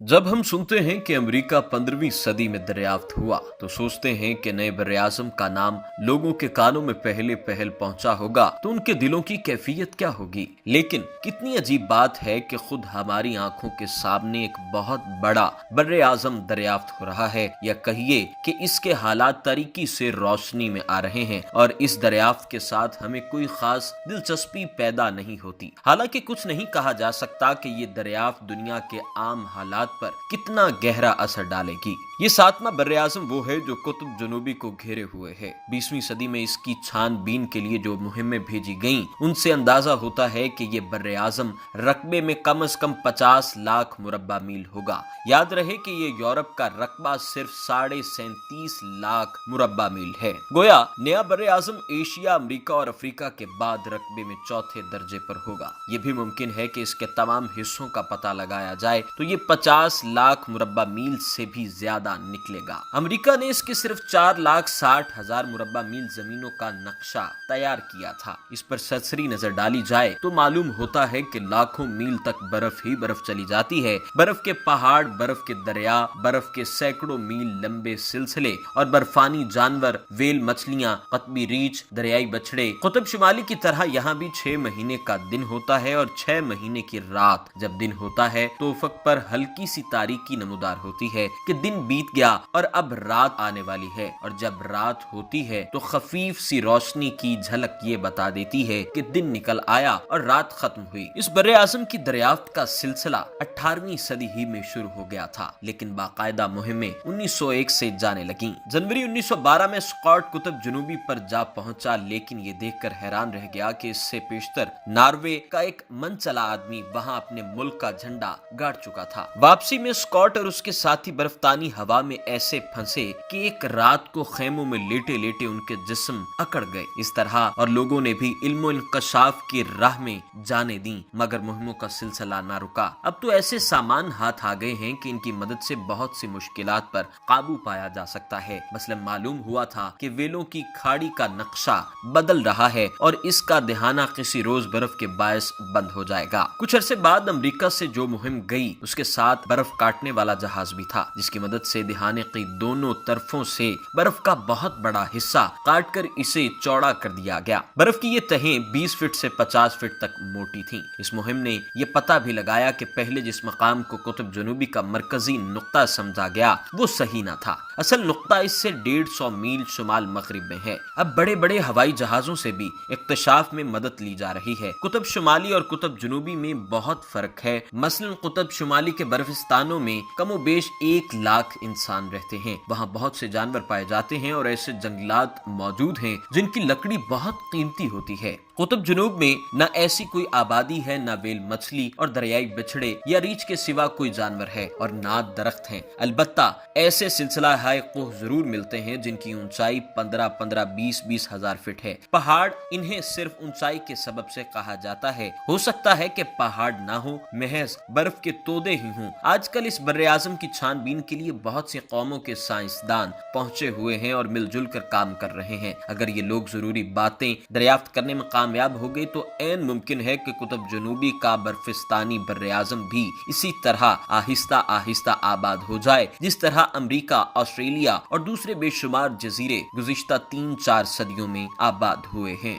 जब हम सुनते हैं कि अमेरिका 15वीं सदी में दरियाफ्त हुआ तो सोचते हैं कि नए बर्रे-आज़म का नाम लोगों के कानों में पहले पहल पहुंचा होगा तो उनके दिलों की कैफियत क्या होगी। लेकिन कितनी अजीब बात है कि खुद हमारी आंखों के सामने एक बहुत बड़ा बर्रे-आज़म दरियाफ्त हो रहा है, या कहिए कि इसके हालात तारीकी से रोशनी में आ रहे हैं और इस दरियाफ्त के साथ हमें कोई खास दिलचस्पी पैदा नहीं होती। हालांकि कुछ नहीं कहा जा सकता कि ये दरियाफ्त दुनिया के आम हालात पर कितना गहरा असर डालेगी। ये 7वां बर्रे-आज़म वो है जो कुतुब जनूबी को घेरे हुए है। 20वीं सदी में इसकी छानबीन के लिए जो मुहिमें भेजी गईं, उनसे अंदाजा होता है कि ये बर्रे-आज़म रकबे में कम से कम 50 लाख मुरब्बा मील होगा। याद रहे कि ये यूरोप का रकबा सिर्फ 37.5 लाख मुरब्बा मील है। गोया नया बर्रे-आज़म एशिया, अमेरिका और अफ्रीका के बाद रकबे में चौथे दर्जे पर होगा। ये भी मुमकिन है कि इसके तमाम हिस्सों का पता लगाया जाए तो ये 50 लाख मुरब्बा मील से भी ज्यादा निकलेगा। अमेरिका ने इसके सिर्फ 4,60,000 मुरब्बा मील जमीनों का नक्शा तैयार किया था। इस पर सरसरी नजर डाली जाए तो मालूम होता है कि लाखों मील तक बर्फ ही बर्फ चली जाती है। बर्फ के पहाड़, बर्फ के दरिया, बर्फ के सैकड़ों मील लंबे सिलसिले और बर्फानी जानवर, वेल मछलियां, कतबी रीछ, दरियाई बछड़े। कुतुब शुमाली की तरह यहाँ भी 6 महीने का दिन होता है और 6 महीने की रात। जब दिन होता है तो उफक पर हल्की सी तारीकी नमूदार होती है कि दिन बीत गया और अब रात आने वाली है, और जब रात होती है तो खफीफ सी रोशनी की झलक ये बता देती है कि दिन निकल आया और रात खत्म हुई। इस बर्रे-आज़म की दरियाफ्त का सिलसिला 18वीं सदी ही में शुरू हो गया था, लेकिन बाकायदा मुहिमें 1901 से जाने लगी। जनवरी 1912 में स्कॉट कुतुब जनूबी पर जा पहुंचा, लेकिन ये देखकर हैरान रह गया कि इससे पेशतर नॉर्वे का एक मन चला आदमी वहां अपने मुल्क का झंडा गाड़ चुका था। वापसी में स्कॉट और उसके साथी बर्फतानी हवा में ऐसे फंसे कि एक रात को खेमों में लेटे लेटे उनके जिस्म अकड़ गए। इस तरह और लोगों ने भी इल्मो इंकशाफ की राह में जाने दी, मगर मुहिमों का सिलसिला ना रुका। अब तो ऐसे सामान हाथ आ गए हैं कि इनकी मदद से बहुत सी मुश्किलात पर काबू पाया जा सकता है। मसलन मालूम हुआ था कि वेलों की खाड़ी का नक्शा बदल रहा है और इसका दहाना किसी रोज बर्फ के बायस बंद हो जाएगा। कुछ अरसे बाद अमेरिका से जो मुहिम गई उसके साथ बर्फ काटने वाला जहाज भी था, जिसकी मदद से दहाने की दोनों तरफों से बर्फ का बहुत बड़ा हिस्सा काट कर इसे चौड़ा कर दिया गया। बर्फ की ये तहें 20 फीट से 50 फीट तक मोटी थीं। इस मुहिम ने ये पता भी लगाया कि पहले जिस मकाम को कुतुब जनूबी का मरकजी नुक्ता समझा गया वो सही न था। असल नुक्ता इससे 150 मील शुमाल मगरिब में है। अब बड़े बड़े हवाई जहाजों से भी इक्तिशाफ में मदद ली जा रही है। कुतुब शुमाली और कुतुब जनूबी में बहुत फर्क है। मसलन कुतुब शुमाली के बर्फिस्तानों में कमोबेश 1 लाख इंसान रहते हैं। वहाँ बहुत से जानवर पाए जाते हैं और ऐसे जंगलात मौजूद हैं जिनकी लकड़ी बहुत कीमती होती है। कुतुब जुनूब में न ऐसी कोई आबादी है, न वेल मछली और दरियाई बिछड़े या रीछ के सिवा कोई जानवर है, और ना दरख्त हैं। अलबत्ता ऐसे सिलसिला हाय कोह जरूर मिलते हैं जिनकी ऊंचाई 15-15, 20-20 हजार फीट है। पहाड़ इन्हें सिर्फ ऊंचाई के सबब से कहा जाता है। हो सकता है कि पहाड़ ना हो, महज बर्फ के तोदे ही हों। आजकल इस बर्रे-आज़म की छानबीन के लिए बहुत सी कौमों के साइंसदान पहुंचे हुए हैं और मिलजुल कर काम कर रहे हैं। अगर ये लोग जरूरी बातें दरियाफ्त करने में कामयाब हो गई तो ऐन मुमकिन है कि कुतुब जनूबी का बर्फिस्तानी बर्रे-आज़म भी इसी तरह आहिस्ता आहिस्ता आबाद हो जाए, जिस तरह अमेरिका, ऑस्ट्रेलिया और दूसरे बेशुमार जजीरे गुज़िश्ता 3-4 सदियों में आबाद हुए हैं।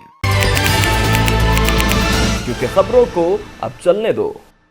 क्योंकि खबरों को अब चलने दो।